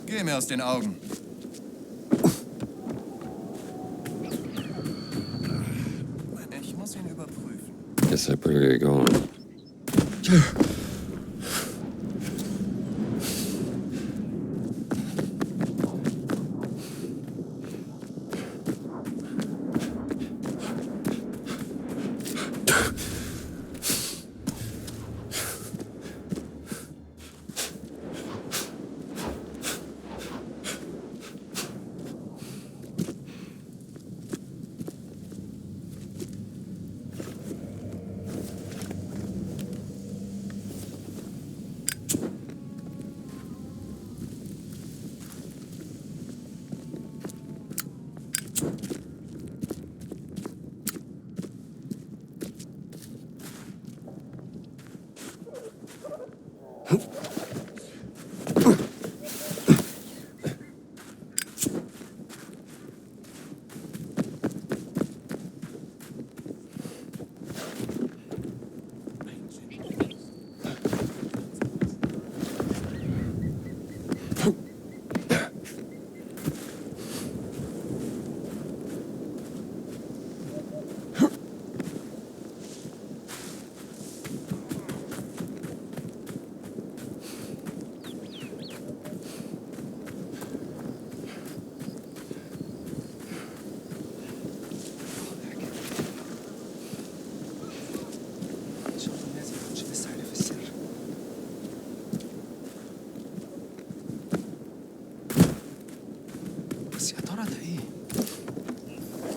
Geh mir aus den Augen. Ich muss ihn überprüfen. Guess I better get going.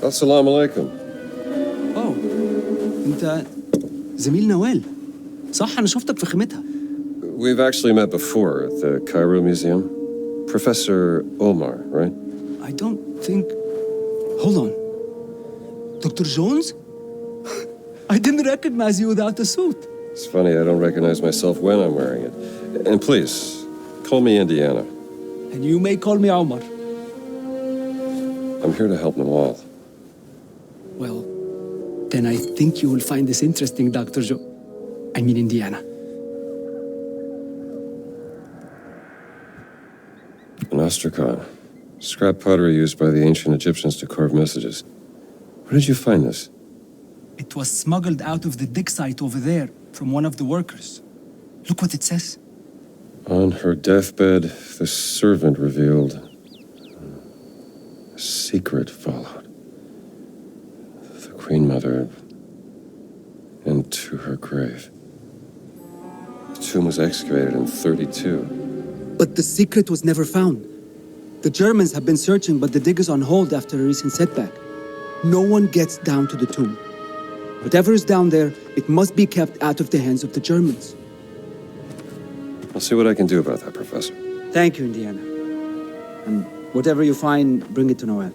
Assalamu alaikum. اوه انت زميل نوال صح انا شفتك في خيمتها. We've actually met before at the Cairo Museum. Professor Omar, right? I don't think. Hold on. Dr. Jones? I didn't recognize you without the suit. It's funny, I don't recognize myself when I'm wearing it. And please, call me Indiana. And you may call me Omar. I'm here to help Nawal. Well, then I think you will find this interesting, Dr. Joe. I mean, Indiana. An ostracon. Scrap pottery used by the ancient Egyptians to carve messages. Where did you find this? It was smuggled out of the dig site over there from one of the workers. Look what it says. On her deathbed, the servant revealed a secret followed. The Queen Mother into her grave. The tomb was excavated in 32. But the secret was never found. The Germans have been searching, but the dig is on hold after a recent setback. No one gets down to the tomb. Whatever is down there, it must be kept out of the hands of the Germans. I'll see what I can do about that, Professor. Thank you, Indiana. And whatever you find, bring it to Noel.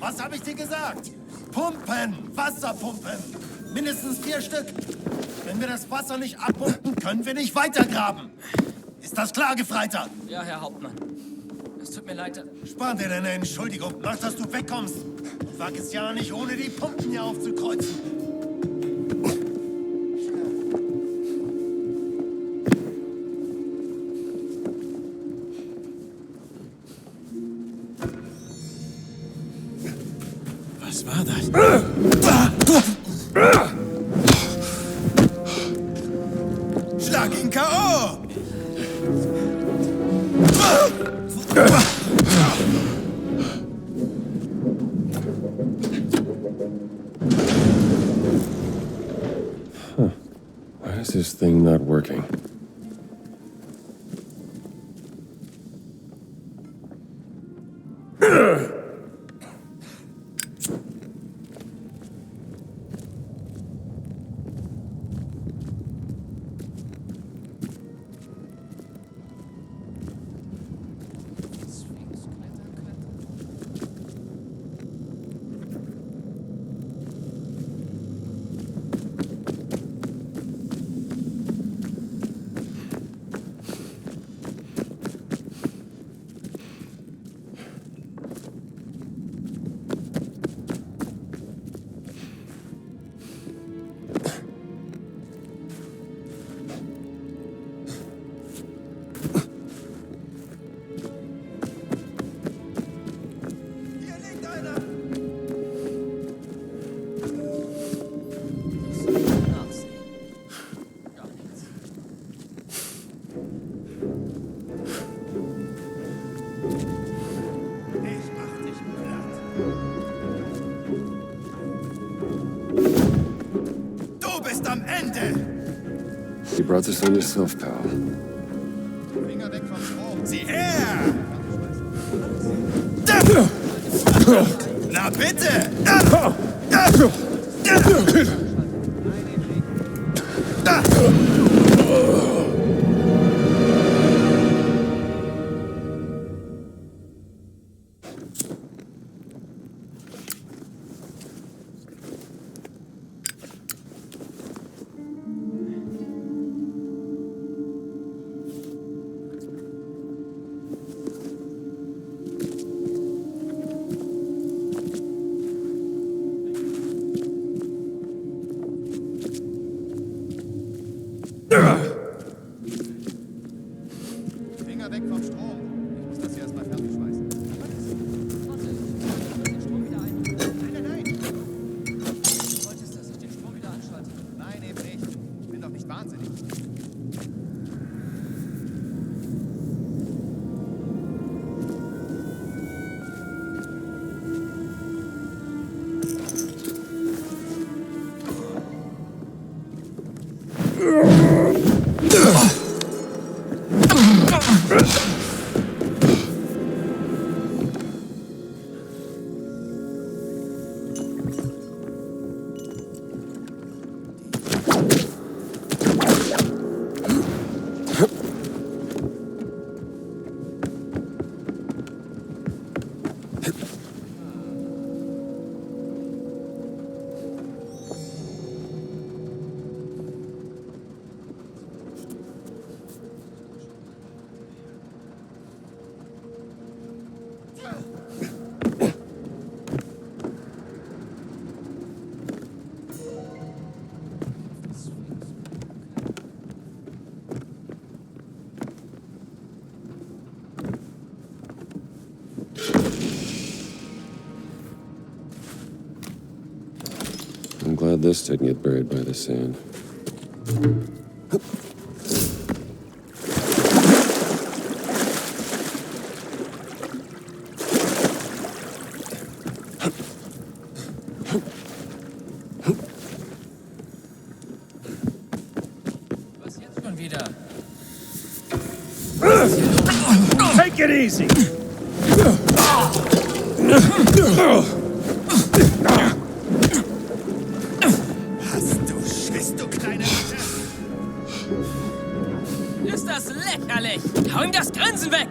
Was habe ich dir gesagt? Pumpen! Wasserpumpen! Mindestens 4 Stück. Wenn wir das Wasser nicht abpumpen, können wir nicht weitergraben. Ist das klar, Gefreiter? Ja, Herr Hauptmann. Es tut mir leid. Spar dir deine Entschuldigung. Mach, dass du wegkommst. Und wag es ja nicht, ohne die Pumpen hier aufzukreuzen. Was war das? Schlag ihn K.O. thing not working? Hier liegt einer! Nachsehen. Gar nichts. Ich mach dich platt. Du bist am Ende! You brought this on yourself, pal. Finger weg vom Strom. Sieh her! Na bitte! Finger weg vom Strom. Ich muss das hier erstmal fertig schmeißen. Warte, ich den Strom wieder ein. Nein, nein, nein. Du wolltest, dass ich den Strom wieder anschalte. Nein, eben nicht. Ich bin doch nicht wahnsinnig. I'm glad this didn't get buried by the sand. Was jetzt schon wieder? Take it easy. Hast du Schiss, du kleine Ratte? Ist das lächerlich? Hau ihm das Grinsen weg!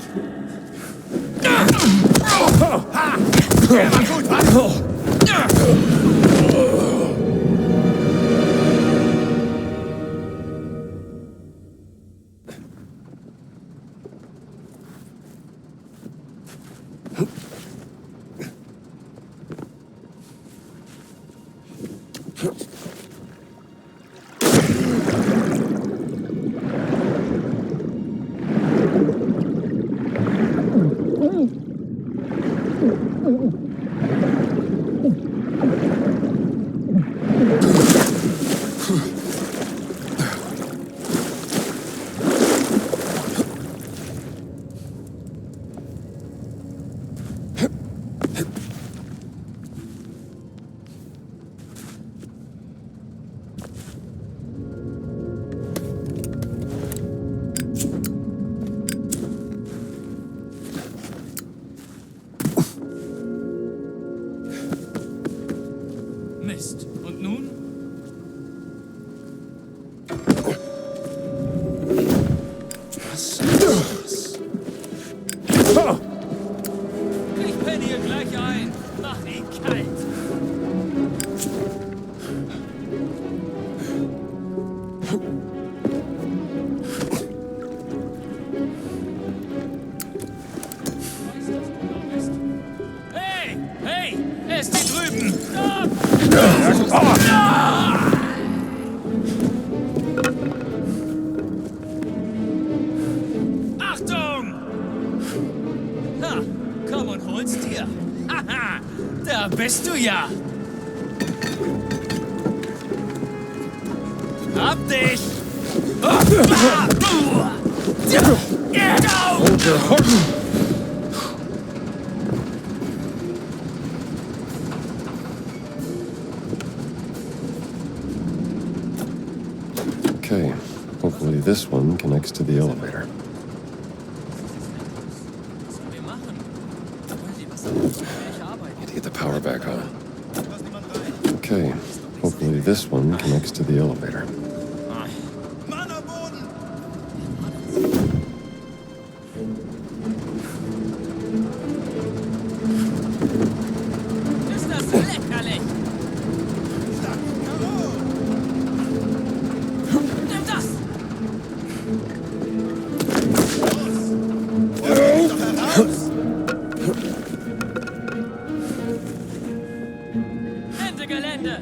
Der war gut, was? Ich penne hier gleich ein. Mach ihn kalt. Hey, hey, er ist hier drüben. Achtung! Ha, komm und hol's dir. Haha, da bist du ja. Hab dich! Okay, hopefully this one connects to the elevator. Was sollen wir machen? Wollen die Wasserversorgung arbeiten? Need to get the power back on. Okay, hopefully this one connects to the elevator. Mann am Boden! Ist das lächerlich? Nimm das! Ende Gelände!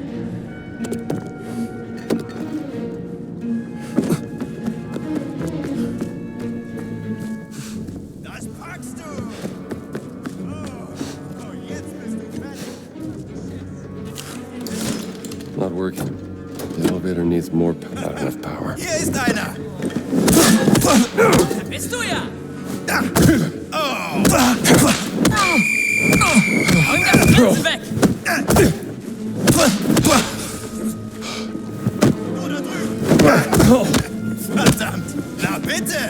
Das packst du! Oh, jetzt bist du fertig. Not working. The elevator needs more not enough power. Hier ist einer! Da bist du ja! Hau ihm das Ganze weg! Nur da drüben! Verdammt! Na bitte!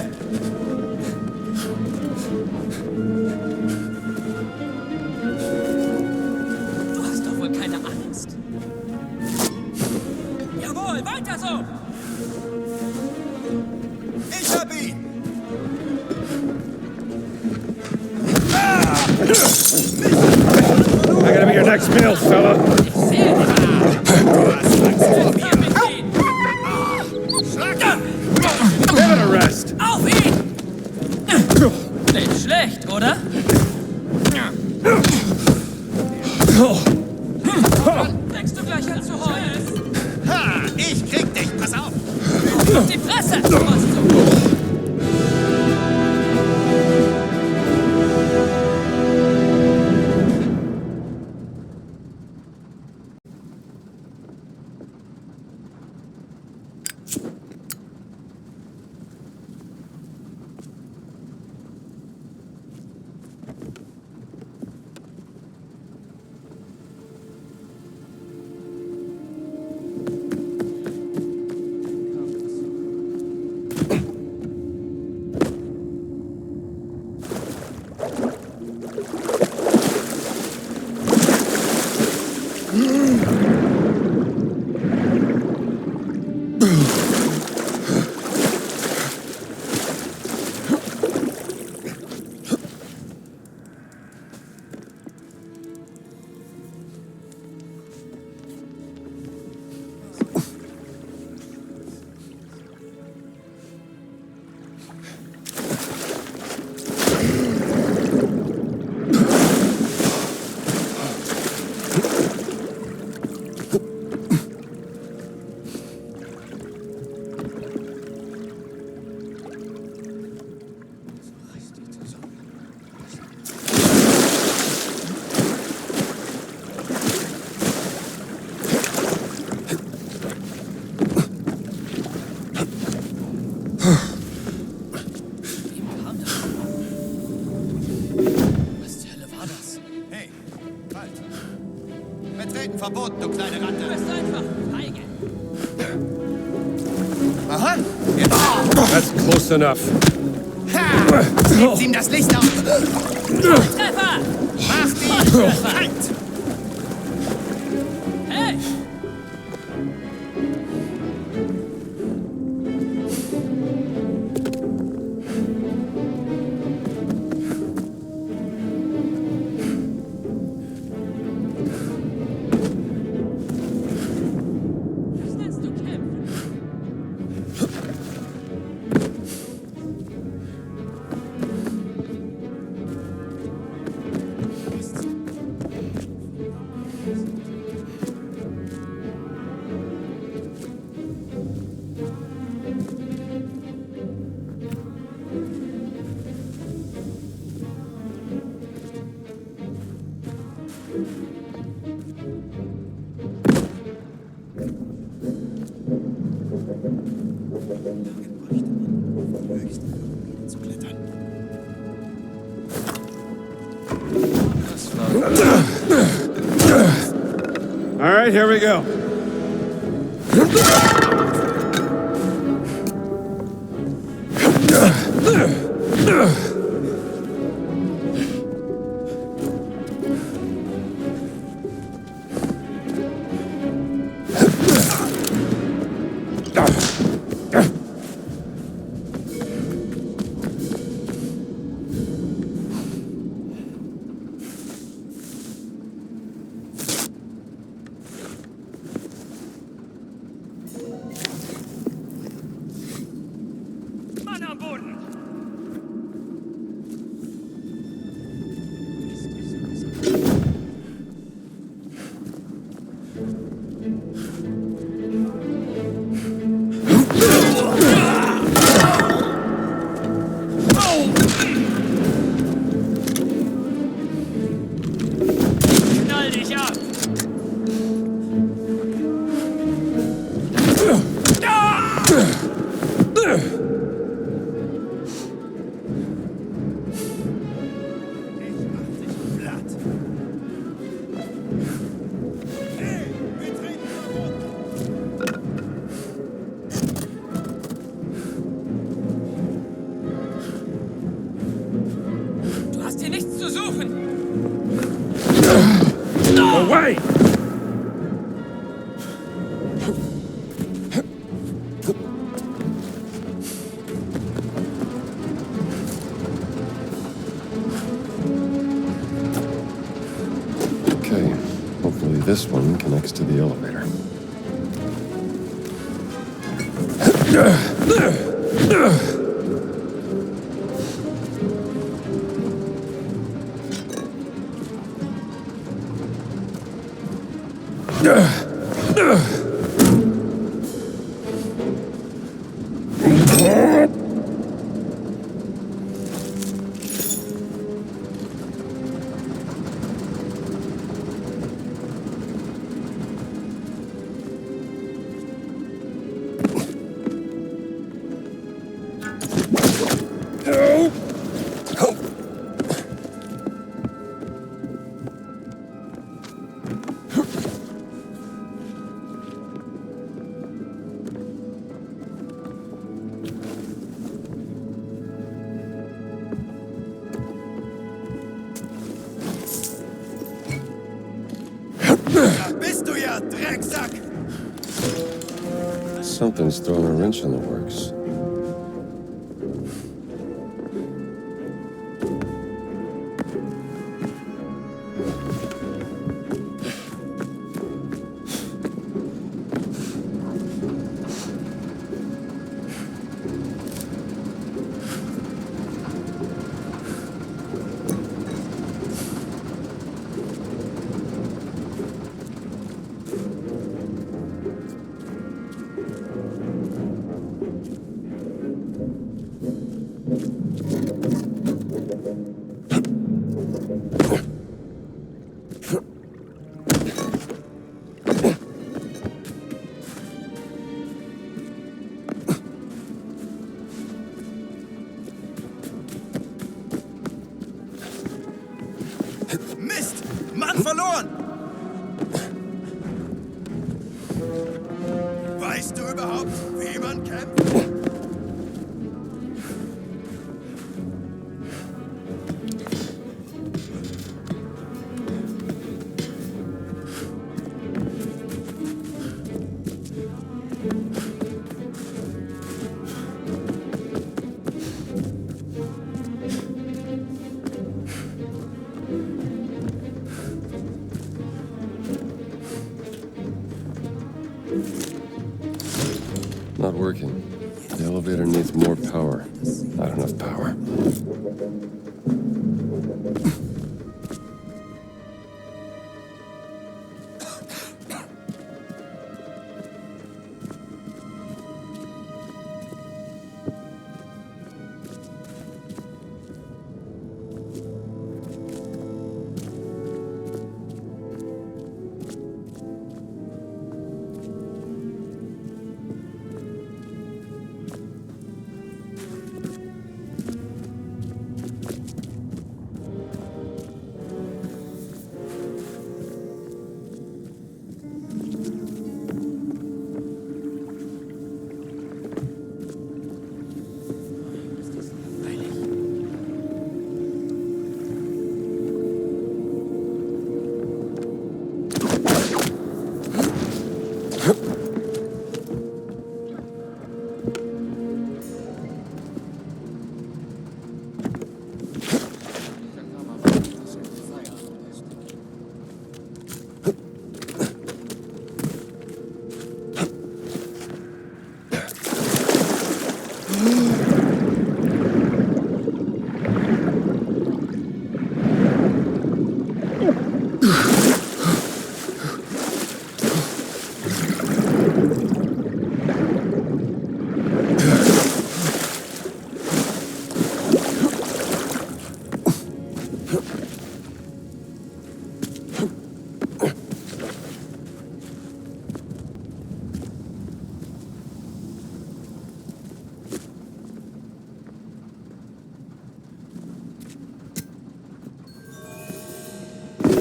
Du hast doch wohl keine Angst. Jawohl, weiter so! Ich hab ihn! I gotta be your next meal, fella. Ich sehe dich! Hier mit ihm! Give it a rest. Auf ihn! Nicht schlecht, oder? Denkst du gleich an zu heulen? Ha! Ich krieg dich! Pass auf! Die Fresse! Was zum... Betreten verboten, du kleine Du Ratte. bist einfach feige. Aha, jetzt. That's close enough. Ha! Hebt ihm das Licht auf. Treffer! Mach die kalt. Hey! All right, here we go. Mann am Boden! Knall dich ab! Blatt. Hey, wir treten verboten. Du hast hier nichts zu suchen! Away! Okay, hopefully this one connects to the elevator. Da bist du ja, Drecksack! Something's throwing a wrench in the works. Mist! Mann verloren! Weißt du überhaupt, wie man kämpft? Not working. The elevator needs more power. Not enough power.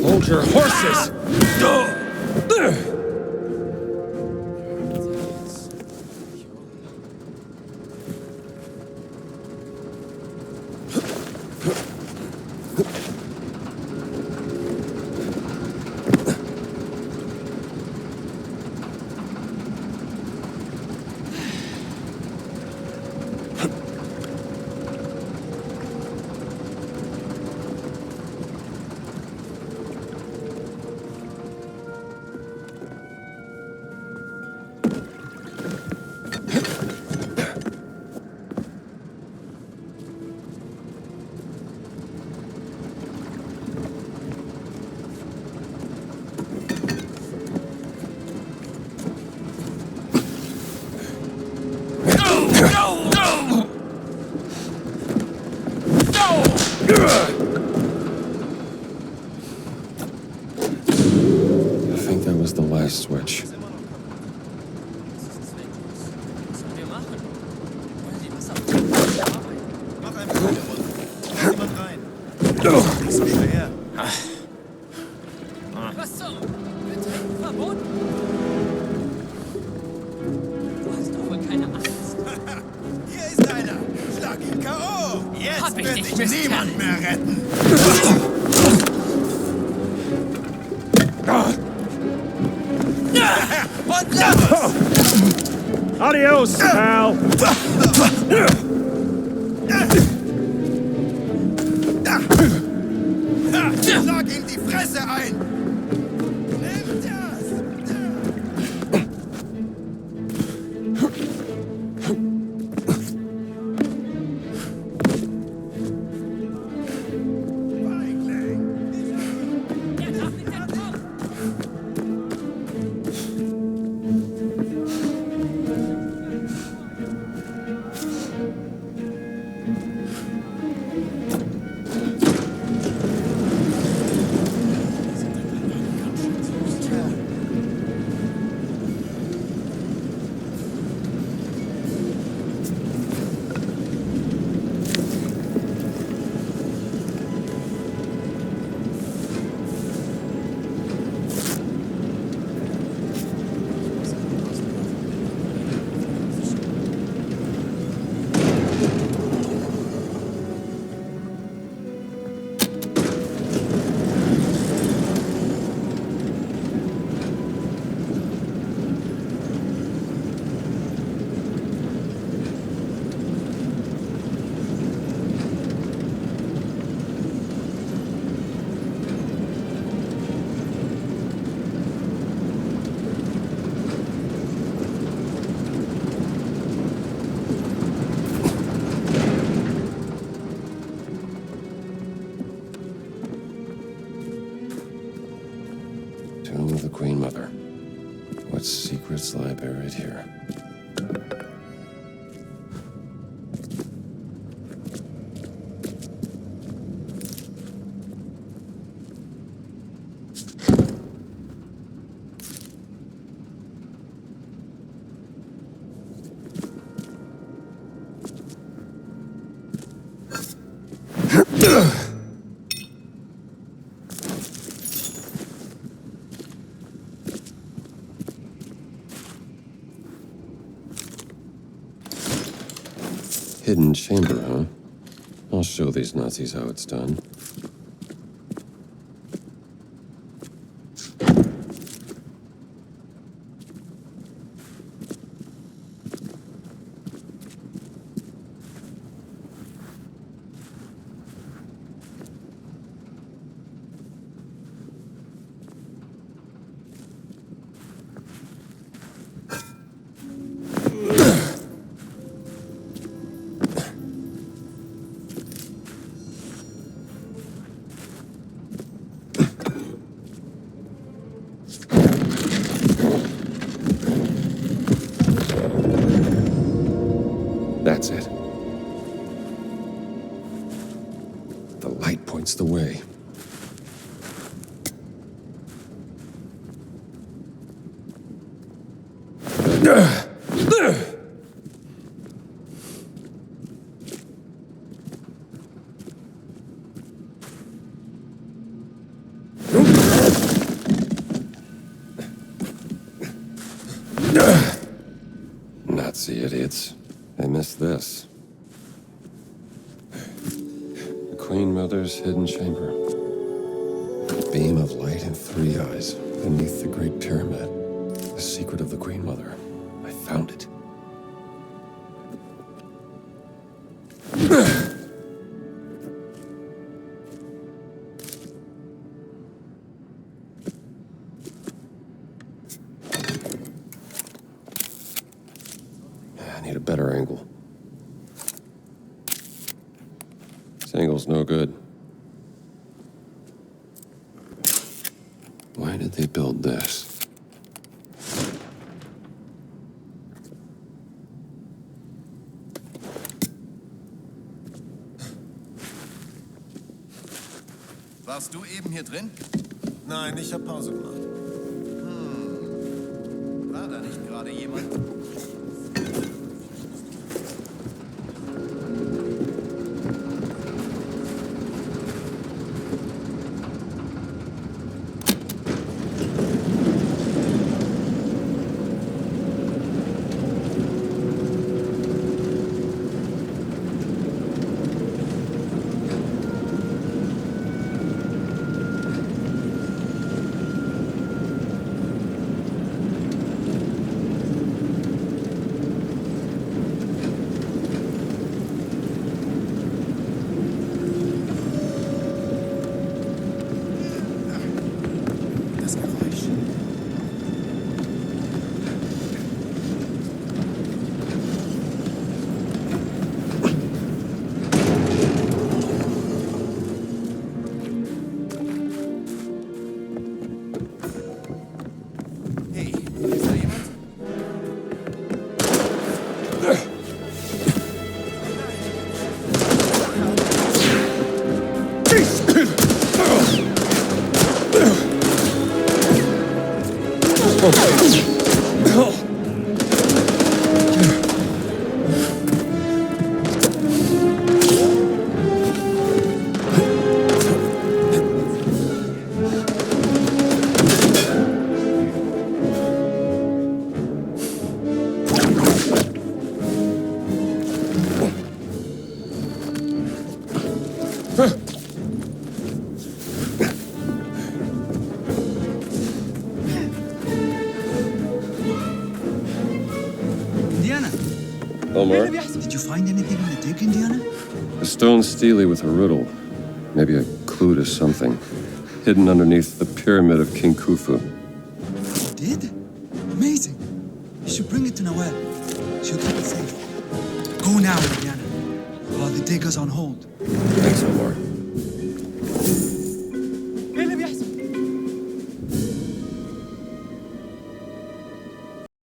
Hold your horses! I think that was the last switch. Was sollen wir machen? Wollen Sie was auf Arbeit? Mach einfach eine Runde. Lass jemand rein. Nicht so schwer. Was zum? Betreten verboten? Du hast doch wohl keine Angst. Hier ist einer. Schlag ihn K.O. Jetzt Hab ich wird dich, dich Mist. niemand mehr retten. Und los! Adios, pal! Schlag ihm die Fresse ein! Nimm das! Feigling! Der darf nicht entkommen. Tomb of the Queen Mother. What secrets lie buried here? Hidden chamber, huh? I'll show these Nazis how it's done. Light points the way. Nazi idiots. They missed this. The Queen Mother's hidden chamber. A beam of light in 3 eyes beneath the Great Pyramid. The secret of the Queen Mother. I found it. I need a better angle. This angle's no good. Why did they build this? Warst du eben hier drin? Nein, ich habe Pause gemacht. War da nicht gerade jemand? Omar? Did you find anything in the dig, Indiana? A stone stele with a riddle. Maybe a clue to something. Hidden underneath the pyramid of King Khufu. Did? Amazing. You should bring it to Noelle. She'll keep it safe. Go now, Indiana. While the digger's on hold. Thanks, Omar.